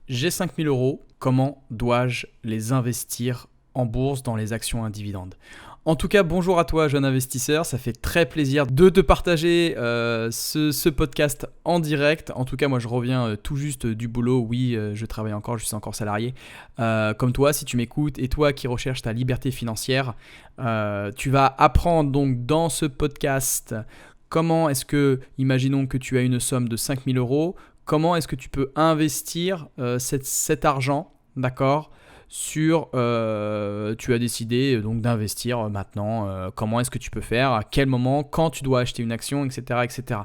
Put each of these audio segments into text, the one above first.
j'ai 5000 euros, comment dois-je les investir en bourse dans les actions à dividendes? En tout cas, bonjour à toi, jeune investisseur. Ça fait très plaisir de te partager ce podcast en direct. En tout cas, moi, je reviens tout juste du boulot. Oui, je travaille encore, je suis encore salarié. Comme toi, si tu m'écoutes et toi qui recherches ta liberté financière, tu vas apprendre donc dans ce podcast comment est-ce que, imaginons que tu as une somme de 5000 euros, comment est-ce que tu peux investir cet argent, d'accord, tu as décidé donc d'investir maintenant, comment est-ce que tu peux faire, à quel moment, quand tu dois acheter une action, etc., etc.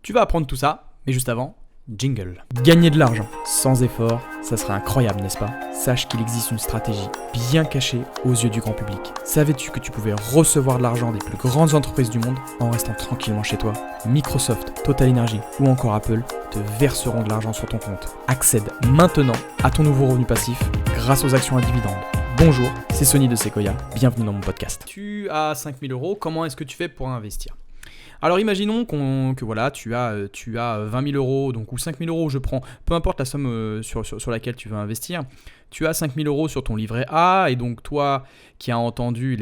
Tu vas apprendre tout ça, mais juste avant, jingle. Gagner de l'argent sans effort, ça serait incroyable, n'est-ce pas? Sache qu'il existe une stratégie bien cachée aux yeux du grand public. Savais-tu que tu pouvais recevoir de l'argent des plus grandes entreprises du monde en restant tranquillement chez toi? Microsoft, Total Energy ou encore Apple te verseront de l'argent sur ton compte. Accède maintenant à ton nouveau revenu passif grâce aux actions à dividendes. Bonjour, c'est Sonny de Sequoia, bienvenue dans mon podcast. Tu as 5000 euros, comment est-ce que tu fais pour investir? Alors imaginons que voilà, tu as 20 000 euros donc, ou 5 000 euros, je prends, peu importe la somme sur laquelle tu veux investir. Tu as 5 000 euros sur ton livret A et donc toi qui as entendu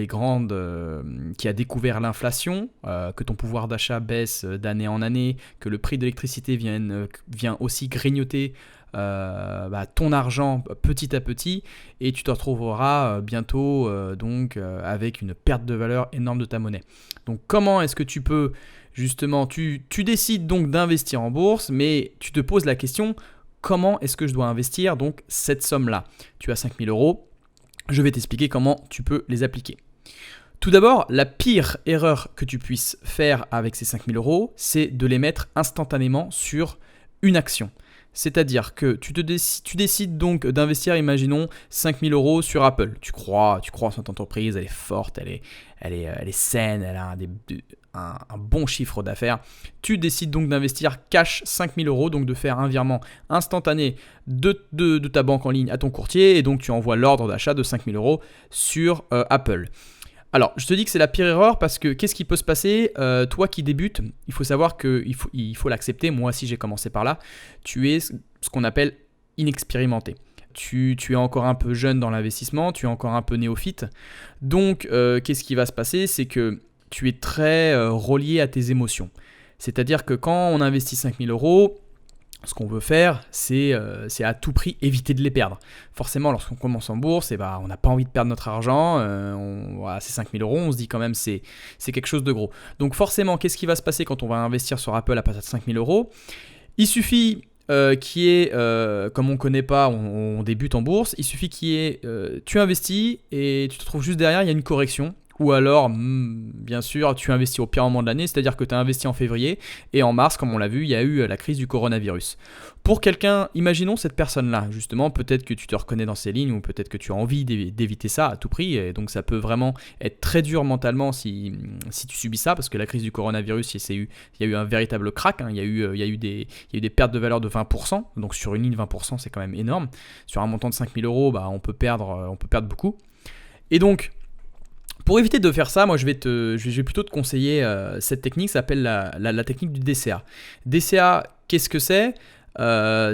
qui a découvert l'inflation, que ton pouvoir d'achat baisse d'année en année, que le prix de l'électricité vient aussi grignoter ton argent petit à petit et tu te retrouveras bientôt avec une perte de valeur énorme de ta monnaie. Donc comment est-ce que tu peux justement, tu décides donc d'investir en bourse, mais tu te poses la question, comment est-ce que je dois investir donc cette somme-là? Tu as 5000 euros, je vais t'expliquer comment tu peux les appliquer. Tout d'abord, la pire erreur que tu puisses faire avec ces 5000 euros, c'est de les mettre instantanément sur une action. C'est-à-dire que tu décides donc d'investir, imaginons, 5000 euros sur Apple. Tu crois en cette entreprise, elle est forte, elle est saine, elle a un bon chiffre d'affaires. Tu décides donc d'investir cash 5000 euros, donc de faire un virement instantané de ta banque en ligne à ton courtier et donc tu envoies l'ordre d'achat de 5000 euros sur Apple. Alors, je te dis que c'est la pire erreur parce que qu'est-ce qui peut se passer? Toi qui débutes, il faut savoir qu'il faut l'accepter. Moi aussi, j'ai commencé par là. Tu es ce qu'on appelle inexpérimenté. Tu es encore un peu jeune dans l'investissement, tu es encore un peu néophyte. Donc, qu'est-ce qui va se passer? C'est que tu es très relié à tes émotions. C'est-à-dire que quand on investit 5000 euros, ce qu'on veut faire, c'est à tout prix éviter de les perdre. Forcément, lorsqu'on commence en bourse, on n'a pas envie de perdre notre argent. C'est 5000 euros, on se dit quand même c'est quelque chose de gros. Donc forcément, qu'est-ce qui va se passer quand on va investir sur Apple à partir de 5000 euros? Il suffit qu'il y ait, comme on ne connaît pas, on débute en bourse, il suffit qu'il y ait, tu investis et tu te trouves juste derrière, il y a une correction. Ou alors, bien sûr, tu investis au pire moment de l'année, c'est-à-dire que tu as investi en février et en mars, comme on l'a vu, il y a eu la crise du coronavirus. Pour quelqu'un, imaginons cette personne-là, justement, peut-être que tu te reconnais dans ces lignes ou peut-être que tu as envie d'éviter ça à tout prix. Et donc, ça peut vraiment être très dur mentalement si tu subis ça, parce que la crise du coronavirus, il y a eu un véritable crack. Il y a eu des pertes de valeur de 20%. Donc, sur une ligne, 20%, c'est quand même énorme. Sur un montant de 5000 euros, on peut perdre beaucoup. Et donc, pour éviter de faire ça, moi je vais plutôt te conseiller cette technique, ça s'appelle la technique du DCA. DCA, qu'est-ce que c'est?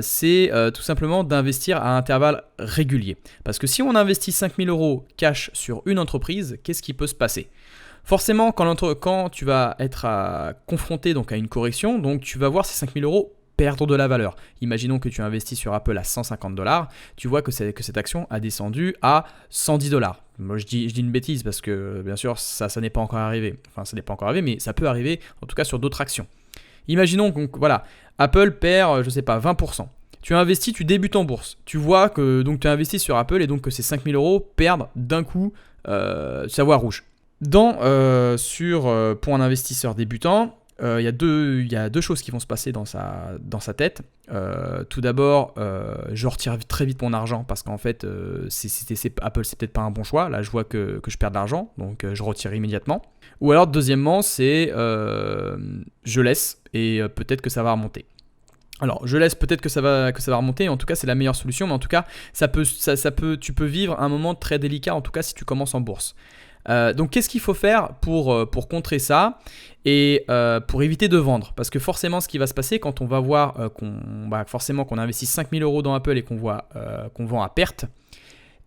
C'est tout simplement d'investir à intervalles réguliers. Parce que si on investit 5000 euros cash sur une entreprise, qu'est-ce qui peut se passer? Forcément, quand tu vas être confronté donc à une correction, donc tu vas voir ces 5000 euros perdre de la valeur. Imaginons que tu investis sur Apple à 150 $, tu vois que cette action a descendu à 110 $. Moi, je dis une bêtise parce que, bien sûr, ça n'est pas encore arrivé. Enfin, ça n'est pas encore arrivé, mais ça peut arriver, en tout cas, sur d'autres actions. Imaginons que, voilà, Apple perd, 20%. Tu investis, tu débutes en bourse. Tu vois que donc, tu as investi sur Apple et donc que ces 5000 euros perdent d'un coup sa voie rouge. Pour un investisseur débutant, il y a deux choses qui vont se passer dans sa tête. Tout d'abord, je retire très vite mon argent parce qu'en fait, Apple, c'est peut-être pas un bon choix. Là, je vois que je perds de l'argent, donc je retire immédiatement. Ou alors, deuxièmement, c'est je laisse et peut-être que ça va remonter. Alors, je laisse peut-être que ça va remonter. En tout cas, c'est la meilleure solution. Mais en tout cas, tu peux vivre un moment très délicat. En tout cas, si tu commences en bourse. Donc qu'est-ce qu'il faut faire pour contrer ça et pour éviter de vendre? Parce que forcément ce qui va se passer quand on va voir qu'on investit 5000 € dans Apple et qu'on vend à perte,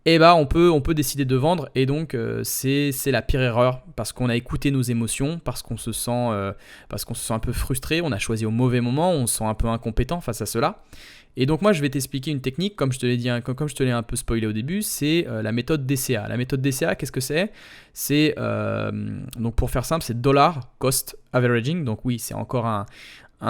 on peut décider de vendre et donc c'est la pire erreur parce qu'on a écouté nos émotions, parce qu'on se sent un peu frustré, on a choisi au mauvais moment, on se sent un peu incompétent face à cela. Et donc moi je vais t'expliquer une technique, comme je te l'ai dit, comme je te l'ai un peu spoilé au début, c'est la méthode DCA. La méthode DCA, qu'est-ce que c'est? C'est donc pour faire simple, c'est Dollar Cost Averaging. Donc oui, c'est encore un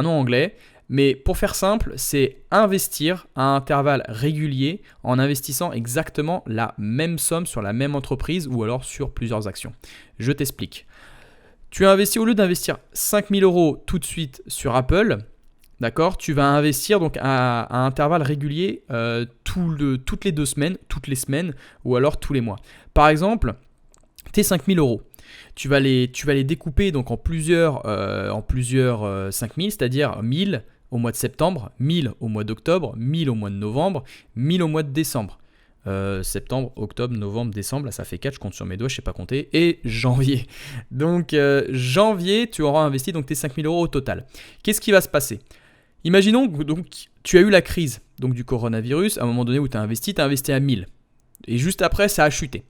nom anglais. Mais pour faire simple, c'est investir à intervalles réguliers en investissant exactement la même somme sur la même entreprise ou alors sur plusieurs actions. Je t'explique. Tu as investi, au lieu d'investir 5000 € tout de suite sur Apple, d'accord, tu vas investir donc à intervalles réguliers toutes les 2 semaines, toutes les semaines ou alors tous les mois. Par exemple, tes 5000 €. Tu vas les découper donc en plusieurs 5000, c'est-à-dire 1000 au mois de septembre, 1000 au mois d'octobre, 1000 au mois de novembre, 1000 au mois de décembre. Septembre, octobre, novembre, décembre, là ça fait 4, je compte sur mes doigts, je ne sais pas compter, et janvier. Donc janvier, tu auras investi donc tes 5000 € au total. Qu'est-ce qui va se passer? Imaginons que donc, tu as eu la crise donc, du coronavirus, à un moment donné où tu as investi à 1000. Et juste après, ça a chuté.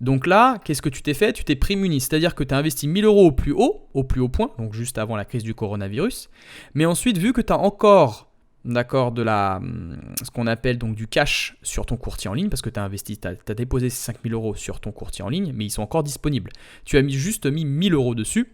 Donc là, qu'est-ce que tu t'es fait? Tu t'es prémuni, c'est-à-dire que tu as investi 1000 € au plus haut point, donc juste avant la crise du coronavirus. Mais ensuite, vu que tu as encore ce qu'on appelle donc du cash sur ton courtier en ligne, parce que tu as déposé ces 5000 € sur ton courtier en ligne, mais ils sont encore disponibles. Tu as juste mis 1000 € dessus.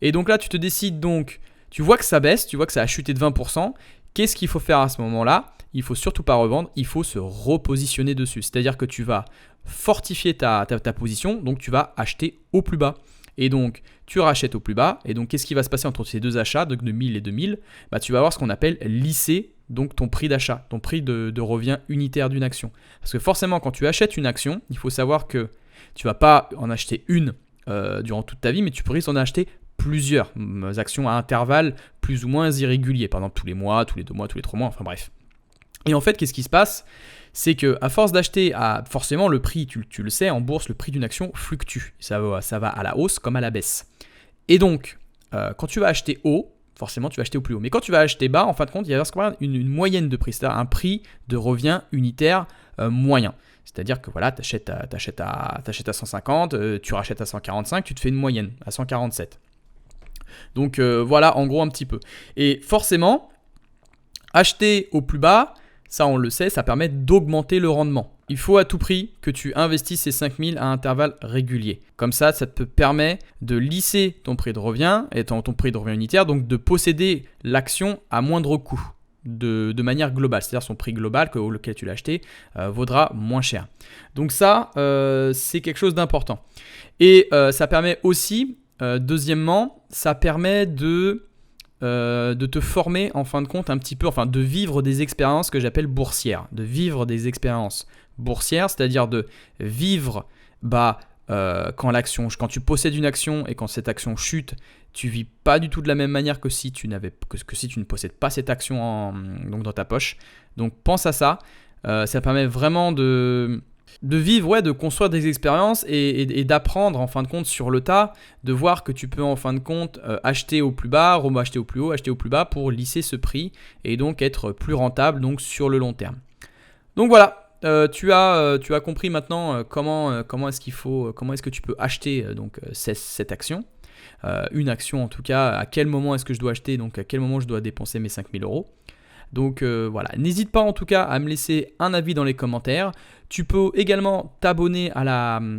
Et donc là, tu te décides donc, tu vois que ça baisse, tu vois que ça a chuté de 20%. Qu'est-ce qu'il faut faire à ce moment-là? Il ne faut surtout pas revendre, il faut se repositionner dessus. C'est-à-dire que tu vas fortifier ta position, donc tu vas acheter au plus bas. Et donc, tu rachètes au plus bas. Et donc, qu'est-ce qui va se passer entre ces deux achats, donc de 1000 et 2000? Tu vas avoir ce qu'on appelle lisser donc ton prix d'achat, ton prix de revient unitaire d'une action. Parce que forcément, quand tu achètes une action, il faut savoir que tu ne vas pas en acheter une durant toute ta vie, mais tu pourrais en acheter plusieurs actions à intervalles plus ou moins irréguliers. Par exemple, tous les mois, tous les 2 mois, tous les 3 mois, enfin bref. Et en fait, qu'est-ce qui se passe? C'est qu'à force d'acheter, forcément le prix, tu le sais, en bourse, le prix d'une action fluctue. Ça va à la hausse comme à la baisse. Et donc, quand tu vas acheter haut, forcément tu vas acheter au plus haut. Mais quand tu vas acheter bas, en fin de compte, il y a une moyenne de prix, c'est-à-dire un prix de revient unitaire moyen. C'est-à-dire que voilà, tu achètes à 150, tu rachètes à 145, tu te fais une moyenne à 147. Donc voilà, en gros un petit peu. Et forcément, acheter au plus bas, ça on le sait, ça permet d'augmenter le rendement. Il faut à tout prix que tu investisses ces 5000 à intervalles réguliers. Comme ça te permet de lisser ton prix de revient et ton prix de revient unitaire, donc de posséder l'action à moindre coût de manière globale. C'est-à-dire son prix global auquel tu l'as acheté vaudra moins cher. Donc ça, c'est quelque chose d'important. Et ça permet aussi, deuxièmement, ça permet de te former en fin de compte un petit peu, enfin de vivre des expériences que j'appelle boursières, de vivre des expériences boursières, c'est-à-dire de vivre quand tu possèdes une action et quand cette action chute, tu vis pas du tout de la même manière que si tu ne possèdes pas cette action donc dans ta poche. Donc pense à ça, ça permet vraiment de vivre, de construire des expériences et d'apprendre en fin de compte sur le tas, de voir que tu peux en fin de compte acheter au plus bas, acheter au plus haut, acheter au plus bas pour lisser ce prix et donc être plus rentable donc sur le long terme. Donc voilà, tu as compris maintenant comment est-ce que tu peux acheter donc cette action. Une action en tout cas, à quel moment est-ce que je dois acheter, donc à quel moment je dois dépenser mes 5000 €. Donc voilà, n'hésite pas en tout cas à me laisser un avis dans les commentaires. Tu peux également t'abonner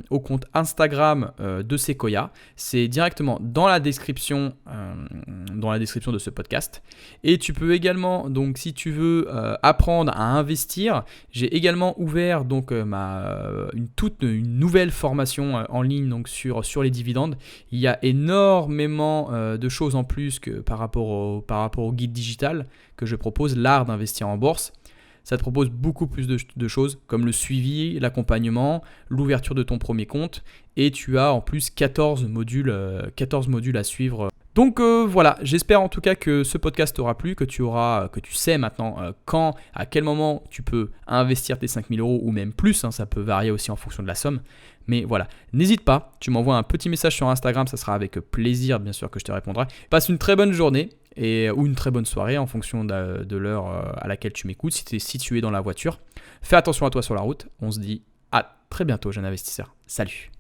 au compte Instagram de Sequoia. C'est directement dans la description de ce podcast. Et tu peux également, donc si tu veux apprendre à investir, j'ai également ouvert donc une nouvelle formation en ligne donc sur les dividendes. Il y a énormément de choses en plus que par rapport au guide digital que je propose, l'art d'investir en bourse. Ça te propose beaucoup plus de choses comme le suivi, l'accompagnement, l'ouverture de ton premier compte et tu as en plus 14 modules à suivre Donc voilà, j'espère en tout cas que ce podcast t'aura plu, que tu sais maintenant quand, à quel moment tu peux investir tes 5000 euros ou même plus, ça peut varier aussi en fonction de la somme. Mais voilà, n'hésite pas, tu m'envoies un petit message sur Instagram, ça sera avec plaisir bien sûr que je te répondrai. Passe une très bonne journée ou une très bonne soirée en fonction de l'heure à laquelle tu m'écoutes, si tu es situé dans la voiture. Fais attention à toi sur la route, on se dit à très bientôt jeune investisseur. Salut.